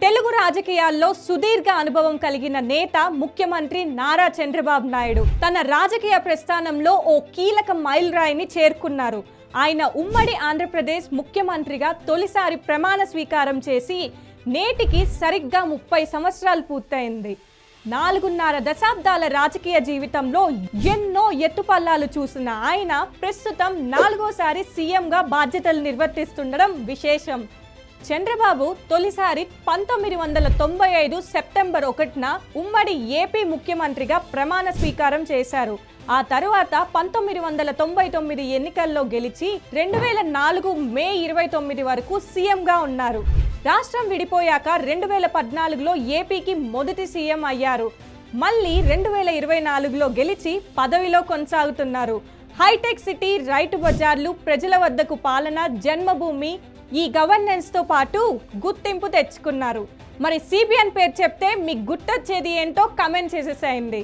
తెలుగు రాజకీయాల్లో సుదీర్ఘ అనుభవం కలిగిన నేత ముఖ్యమంత్రి నారా చంద్రబాబు నాయుడు తన రాజకీయ ప్రస్థానంలో ఓ కీలక మైలురాయిని చేరుకున్నారు. ఆయన ఉమ్మడి ఆంధ్రప్రదేశ్ ముఖ్యమంత్రిగా తొలిసారి ప్రమాణ స్వీకారం చేసి నేటికి సరిగ్గా 30 సంవత్సరాలు పూర్తయింది. 4.5 దశాబ్దాల రాజకీయ జీవితంలో ఎన్నో ఎత్తుపల్లాలు చూసిన ఆయన ప్రస్తుతం 4వసారి సీఎంగా బాధ్యతలు నిర్వర్తిస్తుండడం విశేషం. చంద్రబాబు తొలిసారి 1995 సెప్టెంబర్ 1న ఉమ్మడి ఏపీ ముఖ్యమంత్రిగా ప్రమాణ స్వీకారం చేశారు. ఆ తరువాత 1999 ఎన్నికల్లో గెలిచి 2004 మే 29 వరకు సీఎంగా ఉన్నారు. రాష్ట్రం విడిపోయాక 2014లో ఏపీకి మొదటి సీఎం అయ్యారు. మళ్ళీ 2024లో గెలిచి పదవిలో కొనసాగుతున్నారు. హైటెక్ సిటీ, రైతు బజార్లు, ప్రజల వద్దకు పాలన, జన్మభూమి, ఈ గవర్నెన్స్తో పాటు గుర్తింపు తెచ్చుకున్నారు. మరి సిబిఎన్ పేరు చెప్తే మీకు గుర్తొచ్చేది ఏంటో కమెంట్ చేసేసేయండి.